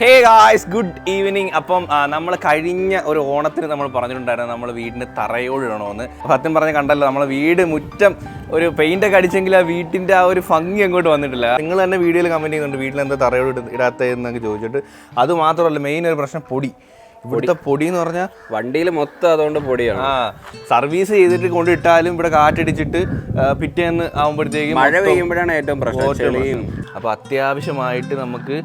Hey guys, good evening. അപ്പം നമ്മൾ കഴിഞ്ഞ ഒരു ഓണത്തിന് നമ്മൾ പറഞ്ഞിട്ടുണ്ടായിരുന്നു നമ്മൾ വീടിന് തറയോട് ഇടണമെന്ന്. സത്യം പറഞ്ഞ് കണ്ടല്ലോ, നമ്മളെ വീട് മുറ്റം ഒരു പെയിൻ്റൊക്കെ അടിച്ചെങ്കിൽ ആ വീട്ടിൻ്റെ ആ ഒരു ഭംഗി അങ്ങോട്ട് വന്നിട്ടില്ല. നിങ്ങൾ തന്നെ വീഡിയോയിൽ കമൻറ്റ് ചെയ്യുന്നുണ്ട് വീട്ടിൽ എന്താ തറയോട് ഇടാത്തതെന്നൊക്കെ ചോദിച്ചിട്ട്. അത് മാത്രമല്ല, മെയിൻ ഒരു പ്രശ്നം പൊടി. ഇവിടുത്തെ പൊടി എന്ന് പറഞ്ഞാൽ വണ്ടിയിൽ മൊത്തം അതുകൊണ്ട് പൊടിയാണ്. സർവീസ് ചെയ്തിട്ട് കൊണ്ടിട്ടാലും ഇവിടെ കാറ്റടിച്ചിട്ട് പിറ്റേന്ന് ആകുമ്പോഴത്തേക്കും മഴ പെയ്യുമ്പോഴാണ് ഏറ്റവും പ്രശ്നം. അപ്പോൾ അത്യാവശ്യമായിട്ട് നമുക്ക്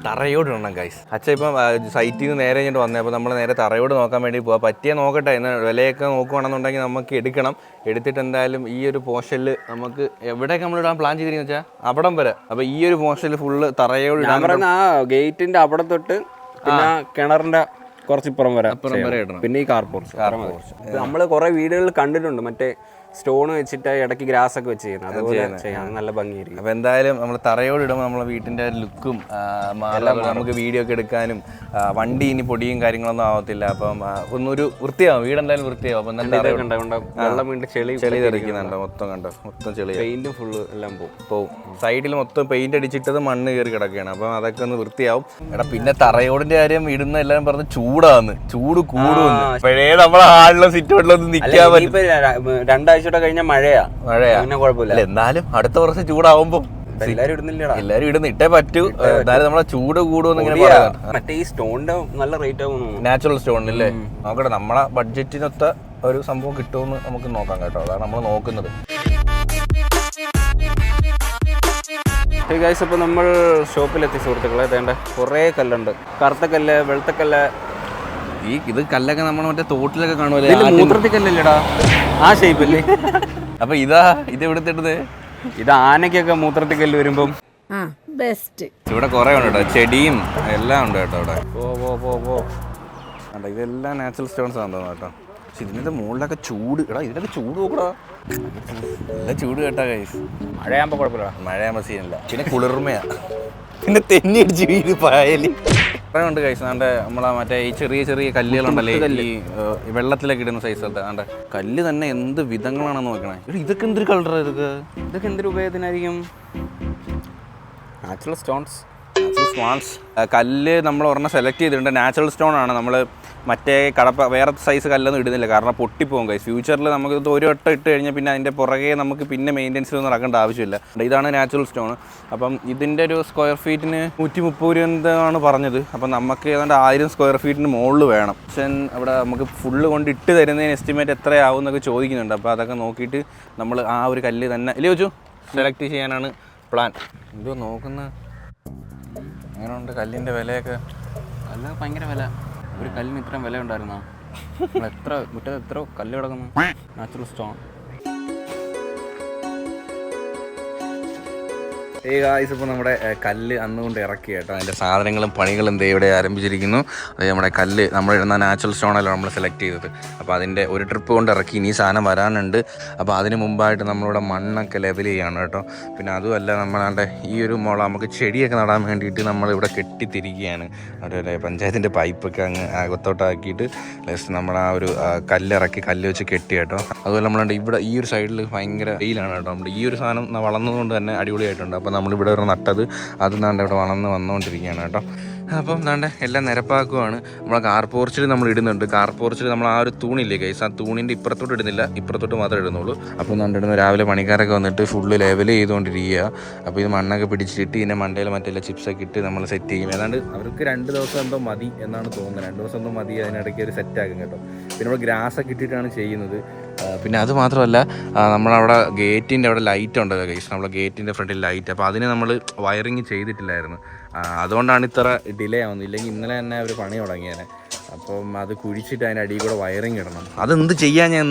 തറയോട് ഇടണം ഗൈസ്. അച്ഛൻ ഇപ്പം സൈറ്റിൽ നിന്ന് നേരെ ഇങ്ങോട്ട് വന്നേ. അപ്പോൾ നമ്മൾ നേരെ തറയോട് നോക്കാൻ വേണ്ടി പോവാം. പറ്റിയ നോക്കട്ടെ, എന്നാൽ വിലയൊക്കെ നോക്കുകയാണെന്നുണ്ടെങ്കിൽ നമുക്ക് എടുക്കണം. എടുത്തിട്ട് എന്തായാലും ഈ ഒരു പോർഷനിൽ നമുക്ക് എവിടെയൊക്കെ നമ്മൾ ഇടാൻ പ്ലാൻ ചെയ്തിരിക്കുന്നു വെച്ചാൽ അവിടം വരെ. അപ്പോൾ ഈ ഒരു പോർഷനിൽ ഫുള്ള് തറയോട് ഇടാൻ പറയുന്ന ആ ഗേറ്റിന്റെ അവിടെ തൊട്ട് പിന്നെ കിണറിന്റെ കുറച്ചിപ്പുറം വരെ ഇടണം. പിന്നെ ഈ കാർ പോർച്ച് നമ്മൾ കുറെ വീടുകളിൽ കണ്ടിട്ടുണ്ട്, മറ്റേ സ്റ്റോൺ വെച്ചിട്ട് ഇടയ്ക്ക് ഗ്രാസ് ഒക്കെ വെച്ച് ചെയ്യുന്നത്. അതുപോലെ ചെയ്യാൻ നല്ല ഭംഗിയായിരിക്കും. അപ്പോൾ എന്തായാലും നമ്മൾ തറയോട് ഇടുമ്പോൾ നമ്മളെ വീട്ടിൻ്റെ ലുക്കും നമുക്ക് വീഡിയോ ഒക്കെ എടുക്കാനും വണ്ടി ഇനി പൊടിയും കാര്യങ്ങളൊന്നും ആവത്തില്ല. അപ്പം ഒന്നൊരു വൃത്തിയാവും, വീടെന്തായാലും വൃത്തിയാവും. അപ്പം വെള്ളം വീണ്ടും ചെളി തെറിക്കുന്നുണ്ട്, മൊത്തം ചെളി, പെയിന്റും ഫുള്ള് എല്ലാം പോവും. സൈഡിൽ മൊത്തം പെയിന്റ് അടിച്ചിട്ടത് മണ്ണ് കയറി കിടക്കുകയാണ്. അപ്പം അതൊക്കെ ഒന്ന് വൃത്തിയാവും. എടാ പിന്നെ തറയോടിന്റെ കാര്യം ഇടുന്ന എല്ലാവരും പറഞ്ഞ് ചൂട് കൂടുമെന്ന്. പഴയ നമ്മളെ ഹാളിലെ സിറ്റൗട്ടിലൊന്നും നിൽക്കാൻ പറ്റും. രണ്ടാഴ്ച കഴിഞ്ഞ മഴയാ പിന്നെ കുഴപ്പമില്ല. എന്നാലും അടുത്ത വർഷം ചൂടാവുമ്പോ എല്ലാരും ഇടുന്നില്ലടാ. എല്ലാരും ഇടുന്ന ഇട്ടേ പറ്റൂ. എന്നാലും നമ്മളെ ചൂട് കൂടുമെന്ന് ഇങ്ങനെ മറ്റേ ഈ സ്റ്റോണിന്റെ നല്ല റേറ്റ് ആവും. നാച്ചുറൽ സ്റ്റോണില്ലേ, നോക്കട്ടെ നമ്മളെ ബഡ്ജറ്റിനൊത്ത ഒരു സംഭവം കിട്ടുമെന്ന് നമുക്ക് നോക്കാം കേട്ടോ. അതാണ് നമ്മൾ നോക്കുന്നത്. അപ്പോൾ നമ്മൾ ഷോപ്പിലെത്തി സുഹൃത്തുക്കളെ. വേണ്ട കുറേ കല്ലുണ്ട്, കറുത്ത കല്ല്, വെളുത്ത കല്ല്. ഇത് കല്ലൊക്കെ നമ്മൾ മറ്റേ തോട്ടിലൊക്കെ കാണുമല്ലേ, മൂത്രത്തിൽ കല്ലല്ലേടാ, ആ ഷേപ്പല്ലേ. അപ്പൊ ഇത് എവിടുത്തിട്ടത്? ഇത് ആനക്കൊക്കെ മൂത്രത്തിൽ കല്ല് വരുമ്പം ബെസ്റ്റ്. ഇവിടെ കുറെ ഉണ്ട് കേട്ടോ, ചെടിയും എല്ലാം ഉണ്ട് കേട്ടോ ഇവിടെ. ഇതെല്ലാം നാച്ചുറൽ സ്റ്റോൺസ് ആണ് തോന്നുന്നു കേട്ടോ. പക്ഷെ ഇതിന്റെ മുകളിലൊക്കെ ചൂട്. എടാ ഇതിനൊക്കെ ചൂട് നോക്കടാ, നല്ല ചൂട് കേട്ടാ കൈസ്. മഴയാകുമ്പോ കുഴപ്പമില്ല, മഴയാകുമ്പോ സീനില്ല. പിന്നെ കുളിർമയാ, പിന്നെ തെന്നി അടിച്ച് വീട് പായല് ഉണ്ട് കൈസ്. ആണ്ടെ നമ്മളെ മറ്റേ ഈ ചെറിയ ചെറിയ കല്ലുകളുണ്ടല്ലേ, ഈ വെള്ളത്തിലൊക്കെ ഇടുന്ന സൈസ് ഒക്കെ. ആണ്ടെ കല്ല് തന്നെ എന്ത് വിധങ്ങളാണെന്ന് നോക്കണേ. ഇതൊക്കെ എന്തൊരു കളറാ, ഇതൊക്കെ എന്തൊരു ഉപയോഗത്തിനായിരിക്കും? Natural stones. കല്ല് നമ്മൾ ഒരെണ്ണം സെലക്ട് ചെയ്തിട്ടുണ്ട്. നാച്ചുറൽ സ്റ്റോൺ ആണ്. നമ്മൾ മറ്റേ വേറെ സൈസ് കല്ലൊന്നും ഇടുന്നില്ല, കാരണം പൊട്ടിപ്പോകും കൈസ്. ഫ്യൂച്ചറിൽ നമുക്ക് ഒരു വട്ടം ഇട്ട് കഴിഞ്ഞാൽ പിന്നെ അതിൻ്റെ പുറകെ നമുക്ക് പിന്നെ മെയിൻ്റെനൻസിലൊന്നും നടക്കേണ്ട ആവശ്യമില്ല. ഇതാണ് നാച്ചുറൽ സ്റ്റോൺ. അപ്പം ഇതിൻ്റെ ഒരു സ്ക്വയർ ഫീറ്റിന് 130 രൂപ എന്താണ് പറഞ്ഞത്. അപ്പം നമുക്ക് ഏതാണ്ട് 1000 സ്ക്വയർ ഫീറ്റിന് മുകളിൽ വേണം. പക്ഷേ അവിടെ നമുക്ക് ഫുള്ള് കൊണ്ട് ഇട്ട് തരുന്നതിന് എസ്റ്റിമേറ്റ് എത്രയാവും എന്നൊക്കെ ചോദിക്കുന്നുണ്ട്. അപ്പോൾ അതൊക്കെ നോക്കിയിട്ട് നമ്മൾ ആ ഒരു കല്ല് തന്നെ ഇല്ലേ വെച്ചു സെലക്ട് ചെയ്യാനാണ് പ്ലാൻ. എന്തോ നോക്കുന്ന അങ്ങനെയുണ്ട് കല്ലിൻ്റെ വിലയൊക്കെ. കല്ല് ഭയങ്കര വില. ഒരു കല്ലിന് ഇത്രയും വില ഉണ്ടായിരുന്നോ? എത്ര മുറ്റത്ത് എത്ര കല്ല് കിടക്കുന്നു. Natural stone. ഇപ്പോൾ നമ്മുടെ കല്ല് അന്നുകൊണ്ട് ഇറക്കി കേട്ടോ. അതിൻ്റെ സാധനങ്ങളും പണികളും ഇവിടെ ആരംഭിച്ചിരിക്കുന്നു. അത് നമ്മുടെ കല്ല് നമ്മളിടുന്ന നാച്ചുറൽ സ്റ്റോണല്ലോ നമ്മൾ സെലക്ട് ചെയ്തത്. അപ്പോൾ അതിൻ്റെ ഒരു ട്രിപ്പ് കൊണ്ട് ഇറക്കി, ഇനി സാധനം വരാനുണ്ട്. അപ്പോൾ അതിന് മുമ്പായിട്ട് നമ്മളിവിടെ മണ്ണൊക്കെ ലെവൽ ചെയ്യാണ് കേട്ടോ. പിന്നെ അതുമല്ല നമ്മളാണ്ട് ഈ ഒരു മുള നമുക്ക് ചെടിയൊക്കെ നടാൻ വേണ്ടിയിട്ട് നമ്മളിവിടെ കെട്ടിത്തിരിക്കുകയാണ്. ഒരു പഞ്ചായത്തിൻ്റെ പൈപ്പൊക്കെ അങ്ങ് അകത്തോട്ടാക്കിയിട്ട് ജസ്റ്റ് നമ്മൾ ആ ഒരു കല്ലിറക്കി കല്ല് വെച്ച് കെട്ടി കേട്ടോ. അതുപോലെ നമ്മളുണ്ട് ഇവിടെ ഈ ഒരു സൈഡിൽ ഭയങ്കര വെയിലാണ് കേട്ടോ. നമ്മുടെ ഈ ഒരു സാധനം വളർന്നതുകൊണ്ട് തന്നെ അടിപൊളിയായിട്ടുണ്ട്. അപ്പോൾ നമ്മളിവിടെ ഒരു നട്ടത് അത് നാണ്ട് ഇവിടെ വന്നുകൊണ്ടിരിക്കുകയാണ് കേട്ടോ. അപ്പം എന്താണ്ട് എല്ലാം നിരപ്പാക്കുവാണ്. നമ്മളെ കാർ പോർച്ചിൽ നമ്മൾ ഇടുന്നുണ്ട്. കാർ പോർച്ചിൽ നമ്മൾ ആ ഒരു തൂണില്ലേ കൈസ്, ആ തൂണിൻ്റെ ഇപ്പുറത്തോട്ട് ഇടുന്നില്ല, ഇപ്പുറത്തോട്ട് മാത്രമേ ഇടുന്നുള്ളൂ. അപ്പോൾ നണ്ടിടുന്ന രാവിലെ പണിക്കാരൊക്കെ വന്നിട്ട് ഫുള്ള് ലെവൽ ചെയ്തുകൊണ്ടിരിക്കുക. അപ്പോൾ ഇത് മണ്ണൊക്കെ പിടിച്ചിട്ട് ഇതിൻ്റെ മണ്ടയിൽ മറ്റെല്ലാം ചിപ്സൊക്കെ ഇട്ട് നമ്മൾ സെറ്റ് ചെയ്യും. ഏതാണ്ട് അവർക്ക് 2 ദിവസം എന്തോ മതി എന്നാണ് തോന്നുന്നത്. 2 ദിവസം എന്തോ മതി, അതിനിടയ്ക്ക് ഒരു സെറ്റാക്കും കേട്ടോ. പിന്നെ നമ്മൾ ഗ്രാസൊക്കെ ഇട്ടിട്ടാണ് ചെയ്യുന്നത്. പിന്നെ അത് മാത്രമല്ല നമ്മളവിടെ ഗേറ്റിൻ്റെ അവിടെ ലൈറ്റ് ഉണ്ടല്ലോ കൈസ്, നമ്മളെ ഗേറ്റിൻ്റെ ഫ്രണ്ടിൽ ലൈറ്റ്. അപ്പോൾ അതിന് നമ്മൾ വയറിങ് ചെയ്തിട്ടില്ലായിരുന്നു. അതുകൊണ്ടാണ് ഇത്ര ഡിലേ ആവുന്നത്. ഇല്ലെങ്കിൽ ഇന്നലെ തന്നെ അവർ പണി തുടങ്ങിയേനെ. അപ്പം അത് കുഴിച്ചിട്ട് അതിൻ്റെ അടിയിൽ കൂടെ വയറിങ് ഇടണം. അതെന്ത് ചെയ്യാൻ ഞാൻ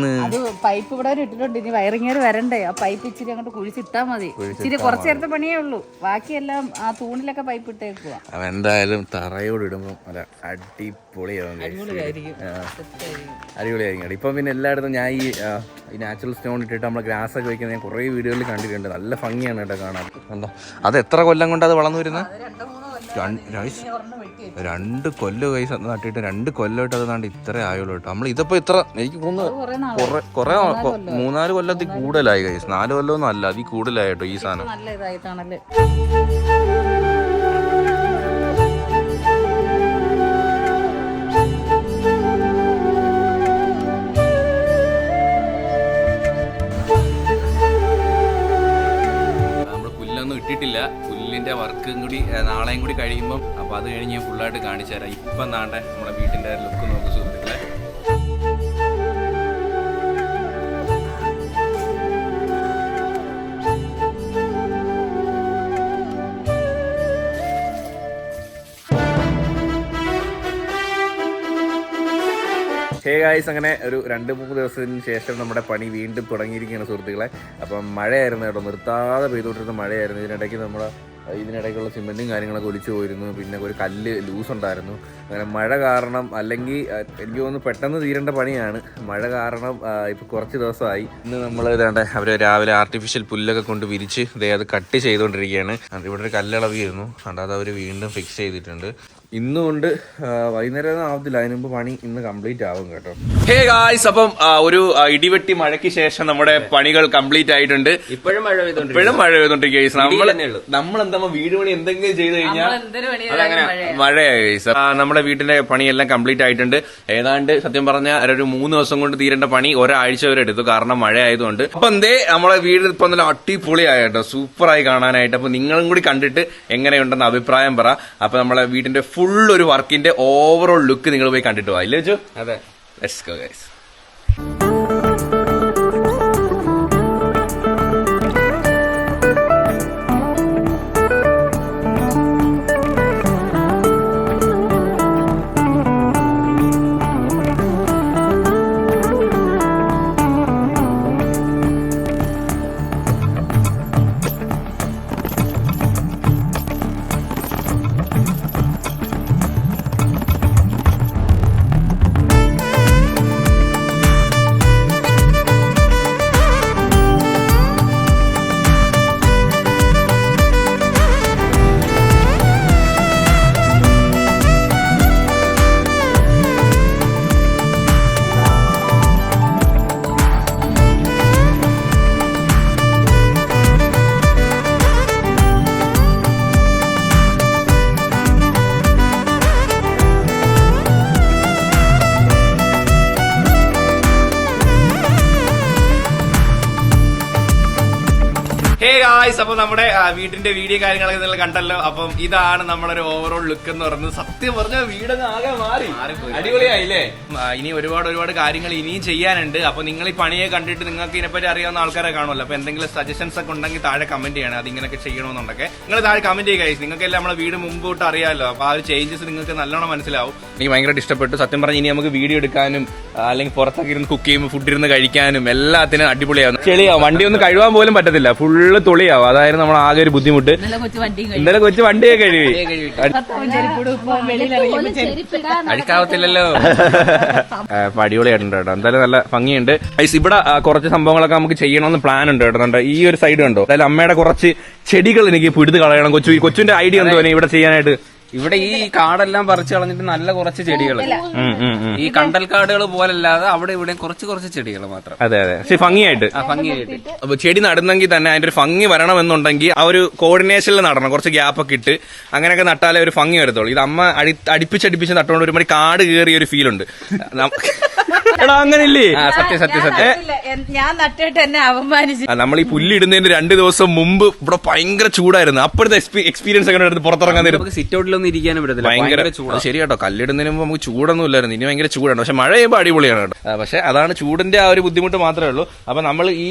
പൈപ്പ് ഇവിടെ ഇട്ടിട്ടുണ്ട്, ഇനി വയറിങ്ങേർ വരണ്ടേ. ആ പൈപ്പ് ഇച്ചിരി അങ്ങോട്ട് കുഴിച്ചിട്ടാ മതി. ഇച്ചിരി കുറച്ച് നേരത്തെ പണിയേ ഉള്ളൂ, ബാക്കിയെല്ലാം ആ തൂണിലൊക്കെ പൈപ്പ് ഇട്ടേക്കുക. അപ്പം എന്തായാലും തറയോട് ഇടുമ്പോൾ അല്ല അടിപൊളിയാവും, അടിപൊളിയായിരിക്കും. ഇപ്പം പിന്നെ എല്ലായിടത്തും ഞാൻ ഈ നാച്ചുറൽ സ്റ്റോൺ ഇട്ടിട്ട് നമ്മൾ ഗ്രാസ് ഒക്കെ വയ്ക്കുന്നത് ഞാൻ കുറേ വീഡിയോയിൽ കണ്ടിട്ടുണ്ട്. നല്ല ഭംഗിയാണ് കേട്ടോ കാണാൻ. എന്താ അത് എത്ര കൊല്ലം കൊണ്ട് അത് വളർന്നു വരുന്നത്? 2 കൊല്ലം കൈസ് നട്ടിട്ട് 2 കൊല്ലമായിട്ട് അത് നാണ്ട് ഇത്ര ആയുള്ളൂ കേട്ടോ. നമ്മൾ ഇതിപ്പോൾ ഇത്ര എനിക്ക് തോന്നുന്നു കുറേ 3-4 കൊല്ലത്തിൽ കൂടുതലായി കൈസ്. 4 കൊല്ലമൊന്നും അല്ല, അതിൽ കൂടുതലായി കേട്ടോ ഈ സാധനം. നാളെയും കൂടി കഴിയുമ്പം. അപ്പോൾ അത് കഴിഞ്ഞ് ഞാൻ ഫുള്ളായിട്ട് കാണിച്ചു തരാം. ഇപ്പം നാണ്ടെ നമ്മുടെ വീട്ടിൻ്റെ ലുക്ക് നോക്ക് സുഹൃത്തുക്കളെ. ഹേ ഗായ്സ്, അങ്ങനെ ഒരു 2-3 ദിവസത്തിന് ശേഷം നമ്മുടെ പണി വീണ്ടും തുടങ്ങിയിരിക്കുകയാണ് സുഹൃത്തുക്കളെ. അപ്പം മഴയായിരുന്നു കേട്ടോ, നിർത്താതെ പെയ്തുകൊണ്ടിരുന്ന മഴയായിരുന്നു. ഇതിനിടയ്ക്കുള്ള സിമെൻറ്റും കാര്യങ്ങളൊക്കെ ഒലിച്ചു പോയിരുന്നു. പിന്നെ ഒരു കല്ല് ലൂസ് ഉണ്ടായിരുന്നു. അങ്ങനെ മഴ കാരണം, അല്ലെങ്കിൽ എനിക്ക് തോന്നുന്നു പെട്ടെന്ന് തീരേണ്ട പണിയാണ്. മഴ കാരണം ഇപ്പോൾ കുറച്ച് ദിവസമായി. ഇന്ന് നമ്മൾ ഇതാണ്ട് അവർ രാവിലെ ആർട്ടിഫിഷ്യൽ പുല്ലൊക്കെ കൊണ്ട് വിരിച്ച് അത് കട്ട് ചെയ്തുകൊണ്ടിരിക്കുകയാണ്. ഇവിടെ ഒരു കല്ലളവിയിരുന്നു, അത് അവർ വീണ്ടും ഫിക്സ് ചെയ്തിട്ടുണ്ട്. ഇന്നുകൊണ്ട് വൈകുന്നേരം ആവത്തില്ല, അതിന് മുമ്പ് പണി ഇന്ന് കംപ്ലീറ്റ് ആവും കേട്ടോ. ഹേ ഗായ്സ്, അപ്പം ഒരു ഇടിവെട്ടി മഴയ്ക്ക് ശേഷം നമ്മുടെ പണികൾ കംപ്ലീറ്റ് ആയിട്ടുണ്ട്. ഇപ്പോഴും മഴ പെയ്തോണ്ടിരിക്കുക. നമ്മളെന്താ വീട് പണി എന്തെങ്കിലും ചെയ്ത് കഴിഞ്ഞാൽ അതങ്ങനെ മഴയായി ഗൈസ്. നമ്മുടെ വീട്ടിലെ പണിയെല്ലാം കംപ്ലീറ്റ് ആയിട്ടുണ്ട്. ഏതാണ്ട് സത്യം പറഞ്ഞാൽ ഒരു 3 ദിവസം കൊണ്ട് തീരേണ്ട പണി ഒരാഴ്ച വരെ എടുത്തു, കാരണം മഴ ആയതുകൊണ്ട്. അപ്പൊ നമ്മളെ വീട് ഇപ്പൊ നല്ല അടിപൊളിയായി കേട്ടോ, സൂപ്പറായി കാണാനായിട്ട്. അപ്പൊ നിങ്ങളും കൂടി കണ്ടിട്ട് എങ്ങനെയുണ്ടെന്ന് അഭിപ്രായം പറ. അപ്പൊ നമ്മളെ വീടിന്റെ ഫുൾ ഒരു വർക്കിന്റെ ഓവറോൾ ലുക്ക് നിങ്ങൾ പോയി കണ്ടിട്ട് പോവാ, ഇല്ലേ വെച്ചു? അതെ, let's go guys. Hey guys, അപ്പൊ നമ്മുടെ വീടിന്റെ വീഡിയോ കാര്യങ്ങളൊക്കെ നിങ്ങൾ കണ്ടല്ലോ. അപ്പം ഇതാണ് നമ്മളൊരു ഓവറോൾ ലുക്ക് എന്ന് പറയുന്നത്. സത്യം പറഞ്ഞാൽ വീടൊക്കെ ആകെ മാറി അടിപൊളിയായില്ലേ. ഇനി ഒരുപാട് കാര്യങ്ങൾ ഇനിയും ചെയ്യാനുണ്ട്. അപ്പൊ നിങ്ങൾ ഈ പണിയെ കണ്ടിട്ട് നിങ്ങൾക്ക് ഇതിനെപ്പറ്റി അറിയാവുന്ന ആൾക്കാരെ കാണുമല്ലോ. അപ്പൊ എന്തെങ്കിലും സജഷൻസ് ഒക്കെ ഉണ്ടെങ്കിൽ താഴെ കമന്റ് ചെയ്യണം, അതിങ്ങനെയൊക്കെ ചെയ്യണമെന്നുണ്ടൊക്കെ നിങ്ങൾ താഴെ കമന്റ് ചെയ്യുക ഗൈസ്. നിങ്ങൾക്കെല്ലാം നമ്മളെ വീട് മുമ്പോട്ട് അറിയാമല്ലോ. അപ്പൊ ആ ഒരു ചേഞ്ചസ് നിങ്ങൾക്ക് നല്ലോണം മനസ്സിലാവും. എനിക്ക് ഭയങ്കരമായിട്ട് ഇഷ്ടപ്പെട്ടു. സത്യം പറഞ്ഞാൽ ഇനി നമുക്ക് വീഡിയോ എടുക്കാനും അല്ലെങ്കിൽ പുറത്തൊക്കെ ഇരുന്ന് കുക്ക് ചെയ്യുമ്പോൾ ഫുഡ് ഇരുന്ന് കഴിക്കാനും എല്ലാത്തിനും അടിപൊളിയാവും. ചെളിയാവും, വണ്ടി ഒന്നും കഴുകാൻ പോലും പറ്റത്തില്ല, ഫുള്ള് തുളിയാവും. അതായിരുന്നു നമ്മൾ ആകെ ഒരു ബുദ്ധിമുട്ട്. ഇന്നലെ കൊച്ചു വണ്ടിയെ കഴുകി. അടിക്കാവത്തില്ലല്ലോ. അടിപൊളിയായിട്ടുണ്ട് കേട്ടോ, എന്തായാലും നല്ല ഭംഗിയുണ്ട്. ഇവിടെ കുറച്ച് സംഭവങ്ങളൊക്കെ നമുക്ക് ചെയ്യണമെന്ന് പ്ലാൻ ഉണ്ട് കേട്ടോ. ഈ ഒരു സൈഡ് കണ്ടോ, അതായത് അമ്മയുടെ കുറച്ച് ചെടികൾ എനിക്ക് പിടിത് കളയണം. കൊച്ചുവിന്റെ ഐഡിയ എന്തോ ഇവിടെ ചെയ്യാനായിട്ട്? ഇവിടെ ഈ കാടെല്ലാം പറിച്ചു കളഞ്ഞിട്ട് നല്ല കുറച്ച് ചെടികൾ, ഈ കണ്ടൽ കാടുകൾ പോലല്ലാതെ അവിടെ ഇവിടെ കുറച്ച് ചെടികൾ മാത്രം. അതെ അതെ, പക്ഷെ ഭംഗിയായിട്ട്. അപ്പൊ ചെടി നടുന്നെങ്കിൽ തന്നെ അതിന്റെ ഒരു ഭംഗി വരണമെന്നുണ്ടെങ്കിൽ ആ ഒരു കോർഡിനേഷനിൽ നടണം, കുറച്ച് ഗ്യാപ്പൊക്കെ ഇട്ട് അങ്ങനെയൊക്കെ നട്ടാലേ ഒരു ഭംഗി വരത്തുള്ളൂ. ഇത് അമ്മ അടുപ്പിച്ചടുപ്പിച്ച് നട്ടുകൊണ്ട് ഒരുമാതിരി കാട് കയറിയ ഒരു ഫീലുണ്ട്. എടാ അങ്ങനില്ലേ? ഞാൻ നട്ടിട്ട് എന്നെ അവമാനിച്ചു. നമ്മൾ ഈ പുല്ലിടുന്നതിന് 2 ദിവസം മുമ്പ് ഇവിടെ ഭയങ്കര ചൂടായിരുന്നു. അപ്പോഴത്തെ എക്സ്പീരിയൻസ് ഒക്കെ എടുത്ത് പുറത്തിറങ്ങാൻ സിറ്റൗട്ടിലൊന്നും ഇരിക്കാനും പറ്റത്തില്ല, ഭയങ്കര ചൂട്. ശരി കേട്ടോ, കല്ലിടുന്നതിന് മുമ്പ് നമുക്ക് ചൂടൊന്നും ഇല്ലായിരുന്നു. ഇനി ഭയങ്കര ചൂടാണ്, പക്ഷെ മഴ ചെയ്യുമ്പോൾ അടിപൊളിയാണ് കേട്ടോ. പക്ഷെ അതാണ് ചൂടിന്റെ ആ ഒരു ബുദ്ധിമുട്ട് മാത്രമേ ഉള്ളൂ. അപ്പൊ നമ്മൾ ഈ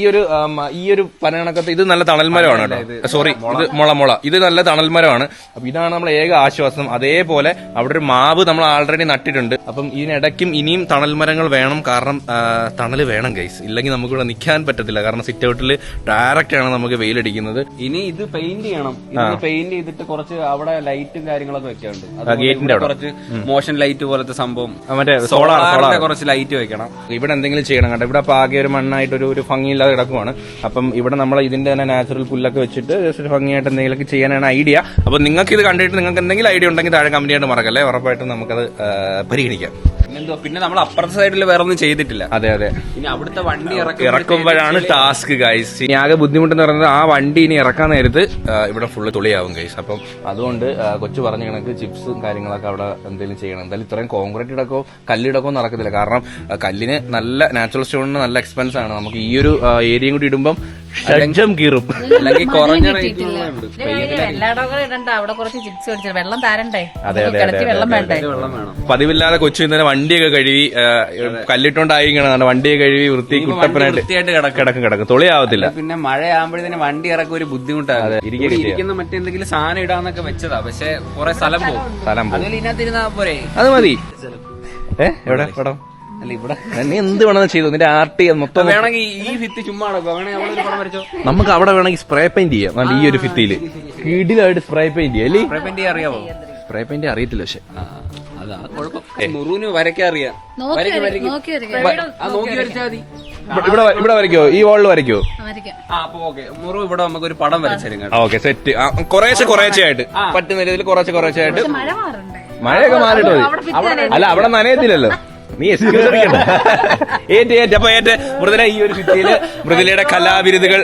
ഒരു പനകണക്കത്ത് ഇത് നല്ല തണൽമരമാണ് കേട്ടോ. സോറി, ഇത് മുള ഇത് നല്ല തണൽമരമാണ്. അപ്പൊ ഇതാണ് നമ്മളെ ഏക ആശ്വാസം. അതേപോലെ അവിടെ ഒരു മാവ് നമ്മൾ ആൾറെഡി നട്ടിട്ടുണ്ട്. അപ്പം ഇതിനിടയ്ക്കും ഇനിയും തണൽമരങ്ങൾ വേണം, കാരണം തണല് വേണം ഗൈസ്, ഇല്ലെങ്കിൽ നമുക്ക് ഇവിടെ നിൽക്കാൻ പറ്റത്തില്ല. കാരണം സിറ്റ് ഔട്ടിൽ ഡയറക്റ്റ് ആണ് നമുക്ക് വെയിലടിക്കുന്നത്. ഇനി ഇത് പെയിന്റ് ചെയ്യണം. പെയിന്റ് ചെയ്തിട്ട് കുറച്ച് അവിടെ ലൈറ്റും കാര്യങ്ങളൊക്കെ വെക്കാറുണ്ട്. ഗേറ്റിന്റെ അവിടെ കുറച്ച് മോഷൻ ലൈറ്റ് പോലത്തെ സംഭവം, മറ്റേ സോളാർ കുറച്ച് ലൈറ്റ് വെക്കണം. ഇവിടെ എന്തെങ്കിലും ചെയ്യണം കേട്ടോ. ഇവിടെ ആകെ ഒരു മണ്ണായിട്ട് ഒരു ഭംഗിയില്ലാതെ കിടക്കുവാണ്. അപ്പം ഇവിടെ നമ്മൾ ഇതിന്റെ തന്നെ നാച്ചുറൽ പുല്ലൊക്കെ വെച്ചിട്ട് ജസ്റ്റ് ഒരു ഭംഗിയായിട്ട് എന്തെങ്കിലുമൊക്കെ ചെയ്യാനാണ് ഐഡിയ. അപ്പൊ നിങ്ങൾക്ക് ഇത് കണ്ടിട്ട് നിങ്ങൾക്ക് എന്തെങ്കിലും ഐഡിയ ഉണ്ടെങ്കിൽ താഴെ കമന്റ് ചെയ്യാണ്ട് മറക്കല്ലേ, ഉറപ്പായിട്ടും നമുക്കത് പരിഗണിക്കാം. പിന്നെ നമ്മൾ അപ്പുറത്തെ സൈഡിൽ വേറെ ഒന്നും ചെയ്തിട്ടില്ല. അതെ അതെ, ഇനി അവിടുത്തെ വണ്ടി ഇറക്കുമ്പോഴാണ് ടാസ്ക് ഗൈസ്. ഇനി ആകെ ബുദ്ധിമുട്ടെന്ന് പറയുന്നത് ആ വണ്ടി ഇനി ഇറക്കാൻ നേരത്ത് ഇവിടെ ഫുള്ള് തുളിയാവും ഗൈസ്. അപ്പം അതുകൊണ്ട് കൊച്ചു പറഞ്ഞ കണക്ക് ചിപ്സും കാര്യങ്ങളൊക്കെ അവിടെ എന്തെങ്കിലും ചെയ്യണം. എന്തായാലും ഇത്രയും കോൺക്രീറ്റ് ഇടക്കോ കല്ലിടക്കോ നടക്കത്തില്ല, കാരണം കല്ലിന് നല്ല നാച്ചുറൽ സ്റ്റോണിന് നല്ല എക്സ്പെൻസ് ആണ്. നമുക്ക് ഈ ഒരു ഏരിയയും കൂടി ഇടുമ്പം ഷഡ്ജം കീറും. അല്ലെങ്കിൽ കുറഞ്ഞ റേറ്റ് എല്ലായിടവും ഇടണ്ട, അവിടെ കുറച്ച് ചിപ്സ് മേടിച്ചു, വെള്ളം താരണ്ടേ, അതെ, അതെ, കിടത്തി വെള്ളം വേണ്ടേ. വെള്ളം വേണം. പതിവില്ലാതെ കൊച്ചു ഇന്നലെ വണ്ടിയൊക്കെ കഴുകി കല്ലിട്ടോണ്ടായിക്കണം, വണ്ടിയൊക്കെ കഴുകി വൃത്തി കുട്ടപ്പനായിട്ട് കിടക്കും, തൊളിയാവത്തില്ല. പിന്നെ മഴയാകുമ്പോഴത്തേന് വണ്ടി ഇറക്കും ഒരു ബുദ്ധിമുട്ടാണ്. ഇരിക്കുന്ന മറ്റെന്തെങ്കിലും സാധനം ഇടാന്നൊക്കെ വെച്ചതാ, പക്ഷെ കുറെ സ്ഥലം പോകും. അതുപോലെ ഇതിനകത്ത് ഇരുന്നാ പോരെ, അത് മതി. എവിടെ പടം അല്ല ഇവിടെ നീ എന്ത് വേണമെന്ന് ചെയ്തു, നിന്റെ ആർട്ടി മൊത്തം വേണമെങ്കിൽ ഈ ഭിത്തി ചുമ്മാ വേണമെങ്കിൽ നമ്മളൊരു പടം വരച്ചോ. നമുക്ക് അവിടെ വേണമെങ്കിൽ സ്പ്രേ പെയിന്റ് ചെയ്യാം. നല്ല ഈ ഒരു ഭിത്തിയില് കിടിലായിട്ട് സ്പ്രേ പെയിന്റ് ചെയ്യാം അല്ലേ? സ്പ്രേ പെയിന്റ് അറിയാവോ? സ്പ്രേ പെയിന്റ് അറിയത്തില്ല, പക്ഷെ അതാ കുഴപ്പം. മുറുവിന് വരയ്ക്കാൻ അറിയാം. നോക്കി വരച്ചാ മതി. ഇവിടെ വരയ്ക്കോ? ഈ വാളിൽ വരയ്ക്കോ? അപ്പൊ ഓക്കെ, മുറിവ് ഇവിടെ നമുക്ക് ഒരു പടം വരച്ചിരുന്നു. Okay, set. കുറേശ്ശെ ആയിട്ട് പറ്റുന്ന രീതിയിൽ കുറേശ്ശെ ആയിട്ട്. മഴ മാറണ്ടേ? മഴയൊക്കെ മാറിട്ടോ മതി. അല്ല, അവിടെ നനയത്തില്ലല്ലോ. നീ ഏറ്റ് മൃദുല ഈ ഒരു ഭിത്തിയില് മൃദുലയുടെ കലാവിരുതുകൾ.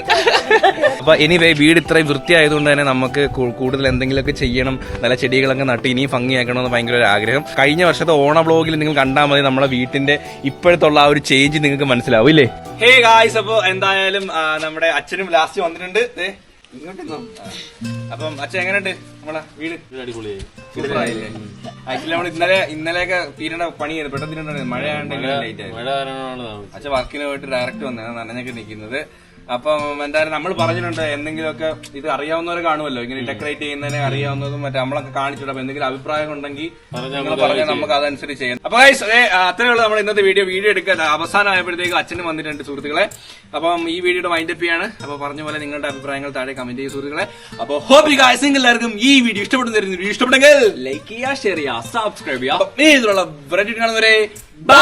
അപ്പൊ ഇനി വീട് ഇത്രയും വൃത്തിയായതുകൊണ്ട് തന്നെ നമുക്ക് കൂടുതൽ എന്തെങ്കിലുമൊക്കെ ചെയ്യണം, നല്ല ചെടികളൊക്കെ നട്ട് ഇനിയും ഭംഗിയാക്കണമെന്ന് ഭയങ്കര ഒരു ആഗ്രഹം. കഴിഞ്ഞ വർഷത്തെ ഓണ ബ്ലോഗിൽ നിങ്ങൾ കണ്ടാൽ മതി നമ്മളെ വീട്ടിന്റെ ഇപ്പോഴത്തുള്ള ആ ഒരു ചേഞ്ച് നിങ്ങൾക്ക് മനസ്സിലാവും ഇല്ലേ? ഹേ ഗായ്സ്, അപ്പൊ എന്തായാലും നമ്മുടെ അച്ഛനും ലാസ്റ്റ് വന്നിട്ടുണ്ട്. അപ്പം അച്ഛൻ എങ്ങനെയുണ്ട് നമ്മളെ വീട്? അടിപൊളിയായി. ആക്ച്വലി നമ്മൾ ഇന്നലെയൊക്കെ തീരേണ്ട പണിയായിരുന്നു, പെട്ടെന്ന് തീരേണ്ട മഴയാണ്ട് ലേറ്റ് ആയി. അച്ഛൻ വർക്കിന് പോയിട്ട് ഡയറക്റ്റ് വന്നതാണ് നനഞ്ഞൊക്കെ നിൽക്കുന്നത്. അപ്പം എന്തായാലും നമ്മൾ പറഞ്ഞിട്ടുണ്ട് എന്തെങ്കിലുമൊക്കെ ഇത് അറിയാവുന്നവരെ കാണുമല്ലോ, ഇങ്ങനെ ഡെക്കറേറ്റ് ചെയ്യുന്നതിനെ അറിയാവുന്നതും മറ്റേ നമ്മളൊക്കെ കാണിച്ചിട്ട്. അപ്പൊ എന്തെങ്കിലും അഭിപ്രായം ഉണ്ടെങ്കിൽ നിങ്ങൾ പറഞ്ഞാൽ നമുക്ക് അതനുസരിച്ച് ചെയ്യാം. അപ്പൊ അത്രേ ഉള്ളൂ നമ്മൾ ഇന്നത്തെ വീഡിയോ എടുക്കാൻ അവസാനമായപ്പോഴത്തേക്ക് അച്ഛനും വന്നിട്ടുണ്ട് സുഹൃത്തുക്കളെ. അപ്പം ഈ വീഡിയോയുടെ വൈൻഡപ്പ് ചെയ്യാണ്. അപ്പൊ പറഞ്ഞ പോലെ നിങ്ങളുടെ അഭിപ്രായങ്ങൾ താഴെ കമന്റ് ചെയ്യുക സുഹൃത്തുക്കളെ. അപ്പൊ ഹോപ്പ് യു ഗൈസ് എല്ലാവർക്കും ഈ വീഡിയോ ഇഷ്ടപ്പെടുന്നെങ്കിൽ ലൈക്ക് ചെയ്യുക, ഷെയർ ചെയ്യുക, സബ്സ്ക്രൈബ് ചെയ്യുക. ഇതിലുള്ള കാണുന്നവരെ ബൈ.